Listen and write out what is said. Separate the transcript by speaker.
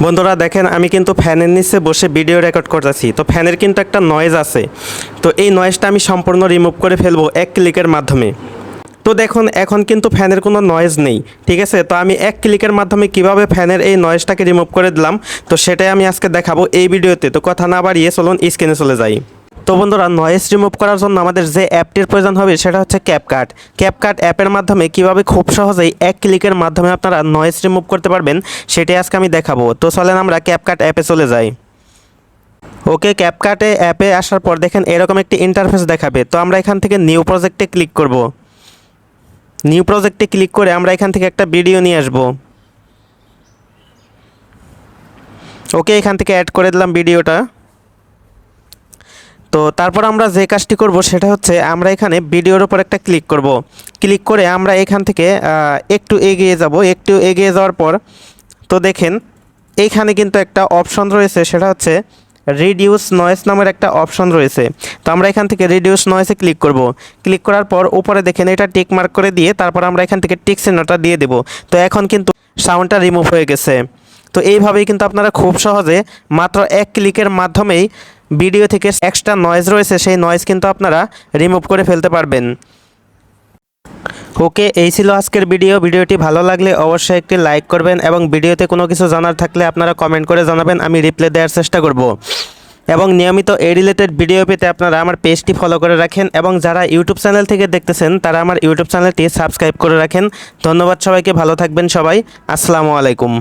Speaker 1: বন্ধুরা দেখেন আমি কিন্তু ফ্যানের নিচে বসে ভিডিও রেকর্ড করতেছি। তো ফ্যানের কিন্তু একটা নয়েজ আছে, তো এই নয়েজটা আমি সম্পূর্ণ রিমুভ করে ফেলবো এক ক্লিকের মাধ্যমে। তো দেখুন এখন কিন্তু ফ্যানের কোনো নয়েজ নেই, ঠিক আছে। তো আমি এক ক্লিকের মাধ্যমে কিভাবে ফ্যানের এই নয়েজটাকে রিমুভ করে দিলাম, তো সেটাই আমি আজকে দেখাবো এই ভিডিওতে। তো কথা না বাড়িয়ে চলুন স্ক্রিনে চলে যাই। তো বন্ধুরা নয়েজ রিমুভ করার জন্য আমাদের যে অ্যাপটির প্রয়োজন হবে সেটা হচ্ছে ক্যাপকাট। ক্যাপকাট অ্যাপের মাধ্যমে কিভাবে খুব সহজেই এক ক্লিকের মাধ্যমে আপনারা নয়েজ রিমুভ করতে পারবেন সেটাই আজকে আমি দেখাবো। তো চলেন আমরা ক্যাপকাট অ্যাপে চলে যাই। ওকে, ক্যাপকাটে অ্যাপে আসার পর দেখেন এরকম একটি ইন্টারফেস দেখাবে। তো আমরা এখান থেকে নিউ প্রজেক্টে ক্লিক করব। নিউ প্রজেক্টে ক্লিক করে আমরা এখান থেকে একটা ভিডিও নিয়ে আসব। ওকে, এখান থেকে অ্যাড করে দিলাম ভিডিওটা। তো তারপর আমরা যে কাজটি করব সেটা হচ্ছে আমরা এখানে ভিডিওর উপর একটা ক্লিক করব। ক্লিক করে আমরা এখান থেকে একটু এগিয়ে যাব। একটু এগিয়ে যাওয়ার পর তো দেখেন এইখানে কিন্তু একটা অপশন রয়েছে, সেটা হচ্ছে রিডিউস নয়েজ নামের একটা অপশন রয়েছে। তো আমরা এখান থেকে রিডিউস নয়েজে ক্লিক করব। ক্লিক করার পর উপরে দেখেন এটা টিক মার্ক করে দিয়ে তারপর আমরা এখান থেকে টিক চিহ্নটা দিয়ে দেব। তো এখন কিন্তু সাউন্ডটা রিমুভ হয়ে গেছে। তো এইভাবেই কিন্তু আপনারা খুব সহজে মাত্র এক ক্লিকের মাধ্যমেই ভিডিও থেকে এক্সট্রা নয়েজ রয়েছে সেই নয়েজ কিন্তু আপনারা রিমুভ করে ফেলতে পারবেন। ওকে, এই ছিল আজকের ভিডিওটি ভালো লাগলে অবশ্যই একটি লাইক করবেন এবং ভিডিওতে কোনো কিছু জানার থাকলে আপনারা কমেন্ট করে জানাবেন, আমি রিপ্লাই দেওয়ার চেষ্টা করব। এবং নিয়মিত এই রিলেটেড ভিডিও পেতে আপনারা আমার পেজটি ফলো করে রাখেন এবং যারা ইউটিউব চ্যানেল থেকে দেখতেছেন তারা আমার ইউটিউব চ্যানেলটি সাবস্ক্রাইব করে রাখেন। ধন্যবাদ সবাইকে, ভালো থাকবেন সবাই। আসসালামু আলাইকুম।